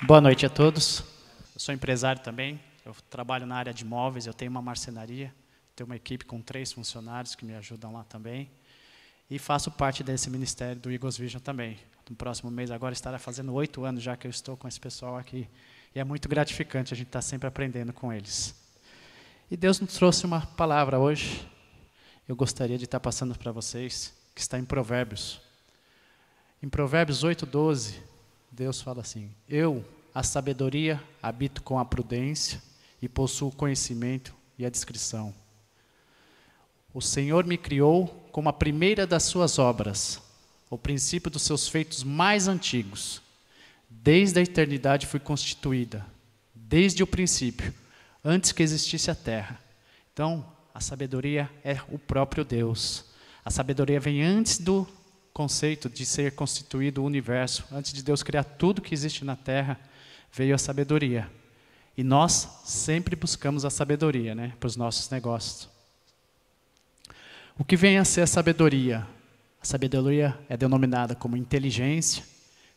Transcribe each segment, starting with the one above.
Boa noite a todos. Eu sou empresário também, eu trabalho na área de imóveis, eu tenho uma marcenaria, tenho uma equipe com 3 funcionários que me ajudam lá também. E faço parte desse ministério do Eagles Vision também. No próximo mês agora estará fazendo 8 anos já que eu estou com esse pessoal aqui. E é muito gratificante, a gente está sempre aprendendo com eles. E Deus nos trouxe uma palavra hoje, eu gostaria de estar passando para vocês, que está em Provérbios. Em Provérbios 8:12, Deus fala assim: eu, a sabedoria, habito com a prudência e possuo o conhecimento e a discrição. O Senhor me criou como a primeira das suas obras, o princípio dos seus feitos mais antigos. Desde a eternidade fui constituída, desde o princípio, antes que existisse a terra. Então, a sabedoria é o próprio Deus. A sabedoria vem antes do conceito de ser constituído o universo. Antes de Deus criar tudo que existe na terra, veio a sabedoria. E nós sempre buscamos a sabedoria, né, para os nossos negócios. O que vem a ser a sabedoria? A sabedoria é denominada como inteligência,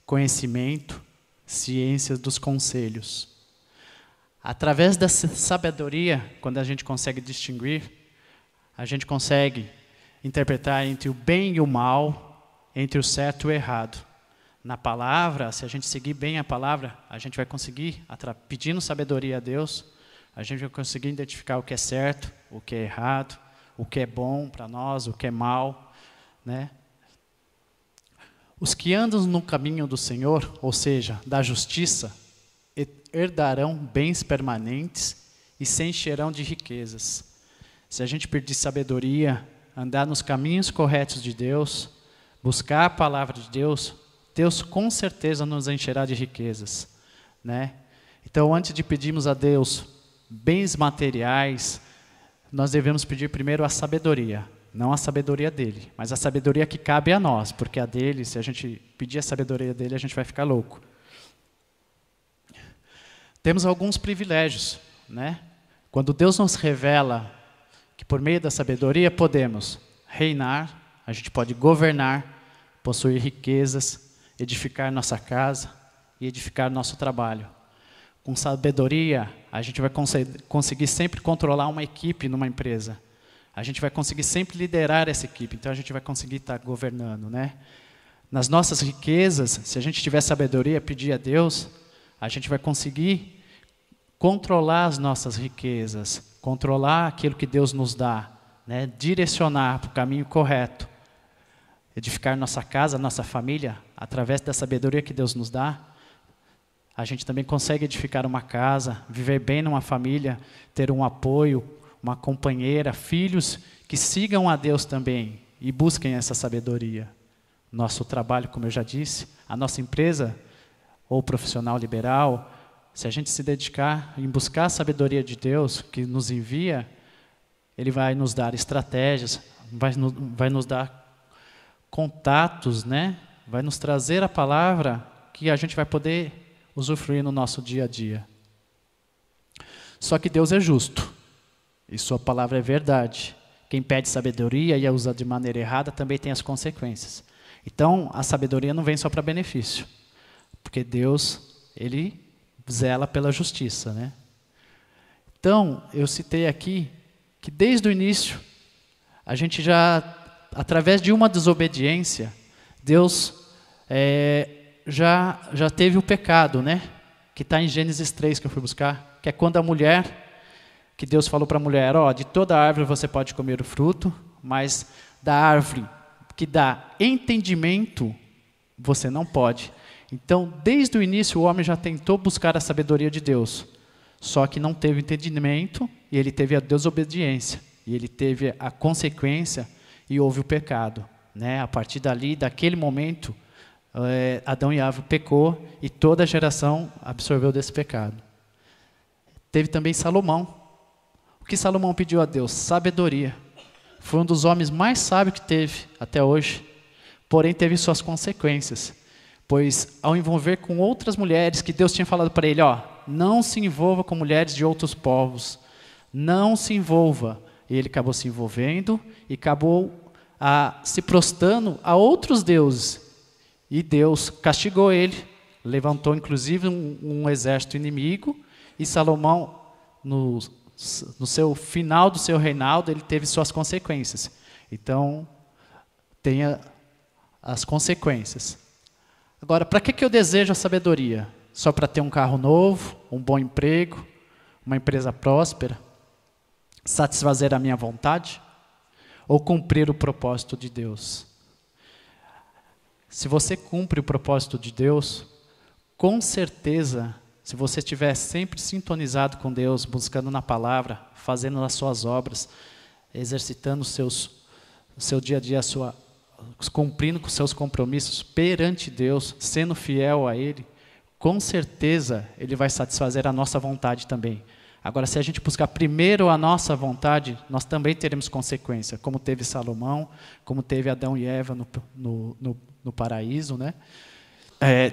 conhecimento, ciência dos conselhos. Através dessa sabedoria, quando a gente consegue distinguir, a gente consegue interpretar entre o bem e o mal, entre o certo e o errado. Na palavra, se a gente seguir bem a palavra, a gente vai conseguir, pedindo sabedoria a Deus, a gente vai conseguir identificar o que é certo, o que é errado, o que é bom para nós, o que é mal, né? Os que andam no caminho do Senhor, ou seja, da justiça, herdarão bens permanentes e se encherão de riquezas. Se a gente pedir sabedoria, andar nos caminhos corretos de Deus, buscar a palavra de Deus, Deus com certeza nos encherá de riquezas, né? Então, antes de pedirmos a Deus bens materiais, nós devemos pedir primeiro a sabedoria, não a sabedoria dele, mas a sabedoria que cabe a nós, porque a dele, se a gente pedir a sabedoria dele, a gente vai ficar louco. Temos alguns privilégios, né? Quando Deus nos revela que por meio da sabedoria podemos reinar, a gente pode governar, possuir riquezas, edificar nossa casa e edificar nosso trabalho. Com sabedoria, a gente vai conseguir sempre controlar uma equipe numa empresa. A gente vai conseguir sempre liderar essa equipe, então a gente vai conseguir estar governando, né? Nas nossas riquezas, se a gente tiver sabedoria, pedir a Deus, a gente vai conseguir controlar as nossas riquezas, controlar aquilo que Deus nos dá, né? Direcionar para o caminho correto, edificar nossa casa, nossa família, através da sabedoria que Deus nos dá. A gente também consegue edificar uma casa, viver bem numa família, ter um apoio, uma companheira, filhos que sigam a Deus também e busquem essa sabedoria. Nosso trabalho, como eu já disse, a nossa empresa ou profissional liberal, se a gente se dedicar em buscar a sabedoria de Deus que nos envia, Ele vai nos dar estratégias, vai nos dar contatos, né? Vai nos trazer a palavra que a gente vai poder usufruir no nosso dia a dia. Só que Deus é justo, e sua palavra é verdade. Quem pede sabedoria e a usa de maneira errada também tem as consequências. Então, a sabedoria não vem só para benefício, porque Deus, Ele zela pela justiça, né? Então, eu citei aqui que desde o início, a gente já, através de uma desobediência, Deus já teve o pecado, né? Que está em Gênesis 3, que eu fui buscar, que é quando a mulher, que Deus falou para a mulher, de toda árvore você pode comer o fruto, mas da árvore que dá entendimento, você não pode. Então, desde o início, o homem já tentou buscar a sabedoria de Deus, só que não teve entendimento, e ele teve a desobediência, e ele teve a consequência, e houve o pecado, né? A partir dali, daquele momento, Adão e Eva pecou, e toda a geração absorveu desse pecado. Teve também Salomão. O que Salomão pediu a Deus? Sabedoria. Foi um dos homens mais sábios que teve até hoje, porém teve suas consequências. Pois, ao envolver com outras mulheres, que Deus tinha falado para ele, não se envolva com mulheres de outros povos, não se envolva. E ele acabou se envolvendo e acabou se prostrando a outros deuses. E Deus castigou ele levantou inclusive um exército inimigo, e Salomão, no seu final do seu reinado, ele teve suas consequências. Então, tenha as consequências. Agora, para que eu desejo a sabedoria? Só para ter um carro novo, um bom emprego, uma empresa próspera? Satisfazer a minha vontade? Ou cumprir o propósito de Deus? Se você cumpre o propósito de Deus, com certeza, se você estiver sempre sintonizado com Deus, buscando na palavra, fazendo as suas obras, exercitando o seu dia a dia, cumprindo com seus compromissos perante Deus, sendo fiel a Ele, com certeza Ele vai satisfazer a nossa vontade também. Agora, se a gente buscar primeiro a nossa vontade, nós também teremos consequência, como teve Salomão, como teve Adão e Eva no paraíso, né?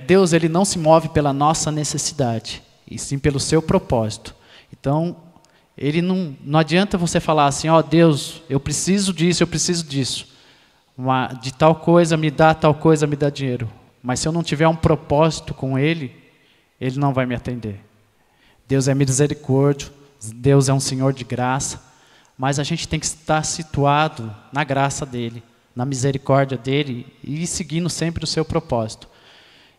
Deus, ele não se move pela nossa necessidade, e sim pelo seu propósito. Então, ele não adianta você falar assim, ó, Deus, eu preciso disso, de tal coisa, me dá dinheiro. Mas se eu não tiver um propósito com Ele, Ele não vai me atender. Deus é misericórdia, Deus é um Senhor de graça, mas a gente tem que estar situado na graça dEle, na misericórdia dEle, e ir seguindo sempre o seu propósito.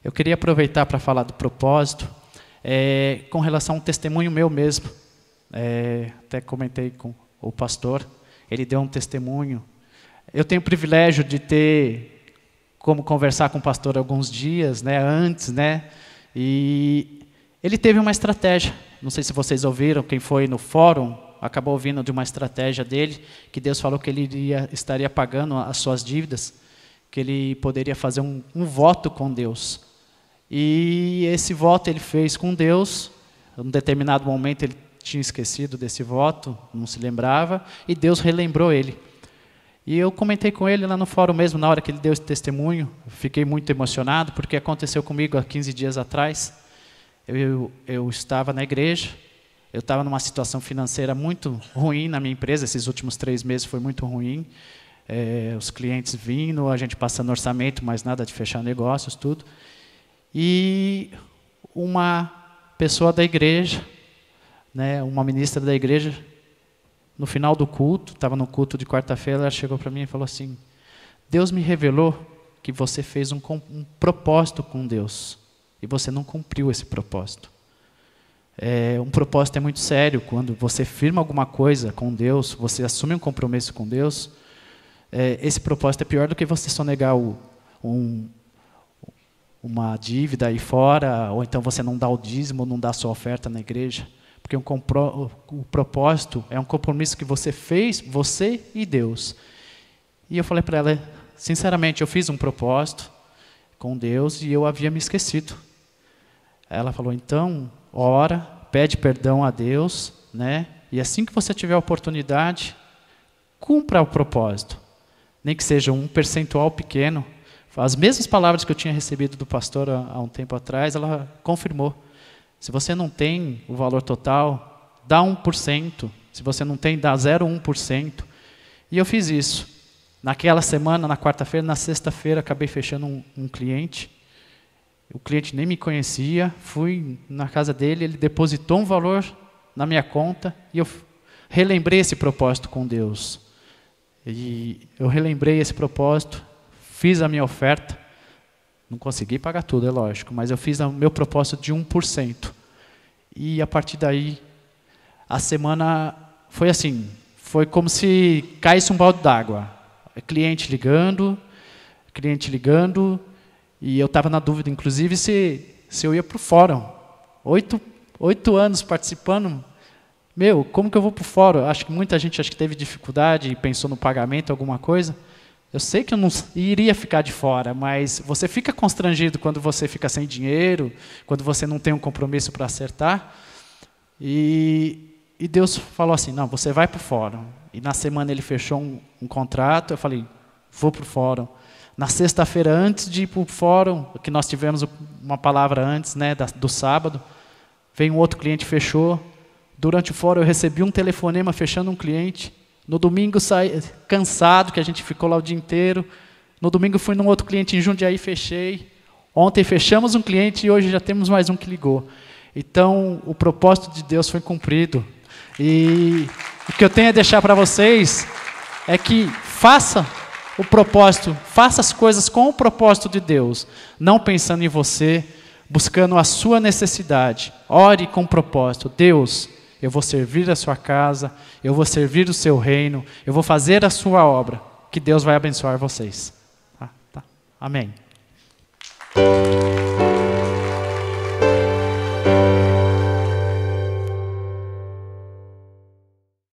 Eu queria aproveitar para falar do propósito, com relação a um testemunho meu mesmo. Até comentei com o pastor, ele deu um testemunho. Eu tenho o privilégio de ter como conversar com o pastor alguns dias, né, antes, né, e ele teve uma estratégia. Não sei se vocês ouviram, quem foi no fórum, acabou ouvindo de uma estratégia dele, que Deus falou que ele estaria pagando as suas dívidas, que ele poderia fazer um voto com Deus. E esse voto ele fez com Deus. Em um determinado momento ele tinha esquecido desse voto, não se lembrava, e Deus relembrou ele. E eu comentei com ele lá no fórum mesmo, na hora que ele deu esse testemunho, fiquei muito emocionado, porque aconteceu comigo há 15 dias atrás. Eu estava na igreja, eu estava numa situação financeira muito ruim na minha empresa, esses últimos 3 meses foi muito ruim, os clientes vindo, a gente passando orçamento, mas nada de fechar negócios, tudo. E uma pessoa da igreja, né, uma ministra da igreja, no final do culto, estava no culto de quarta-feira, ela chegou para mim e falou assim, Deus me revelou que você fez um propósito com Deus, e você não cumpriu esse propósito. Um propósito é muito sério, quando você firma alguma coisa com Deus, você assume um compromisso com Deus, esse propósito é pior do que você sonegar uma dívida aí fora, ou então você não dá o dízimo, ou não dá a sua oferta na igreja. Porque o propósito é um compromisso que você fez, você e Deus. E eu falei para ela, sinceramente, eu fiz um propósito com Deus e eu havia me esquecido. Ela falou, então, ora, pede perdão a Deus, né? E assim que você tiver a oportunidade, cumpra o propósito. Nem que seja um percentual pequeno. As mesmas palavras que eu tinha recebido do pastor há um tempo atrás, ela confirmou. Se você não tem o valor total, dá 1%. Se você não tem, dá 0,1%. E eu fiz isso. Naquela semana, na quarta-feira, na sexta-feira, acabei fechando um cliente. O cliente nem me conhecia. Fui na casa dele, ele depositou um valor na minha conta e eu relembrei esse propósito com Deus. E eu relembrei esse propósito, fiz a minha oferta. Não consegui pagar tudo, é lógico, mas eu fiz o meu propósito de 1%. E a partir daí, a semana foi assim, foi como se caísse um balde d'água. Cliente ligando, e eu estava na dúvida, inclusive, se eu ia para o fórum. 8 anos participando, como que eu vou para o fórum? Acho que muita gente teve dificuldade e pensou no pagamento, alguma coisa. Eu sei que eu não iria ficar de fora, mas você fica constrangido quando você fica sem dinheiro, quando você não tem um compromisso para acertar. E Deus falou assim, não, você vai para o fórum. E na semana ele fechou um contrato, eu falei, vou para o fórum. Na sexta-feira, antes de ir para o fórum, que nós tivemos uma palavra antes, né, do sábado, veio um outro cliente, fechou. Durante o fórum eu recebi um telefonema fechando um cliente. No domingo saí cansado, que a gente ficou lá o dia inteiro. No domingo fui num outro cliente em Jundiaí, fechei. Ontem fechamos um cliente e hoje já temos mais um que ligou. Então, o propósito de Deus foi cumprido. E o que eu tenho a deixar para vocês é que faça o propósito, faça as coisas com o propósito de Deus, não pensando em você, buscando a sua necessidade. Ore com propósito. Deus, eu vou servir a sua casa, eu vou servir o seu reino, eu vou fazer a sua obra, que Deus vai abençoar vocês. Tá? Amém.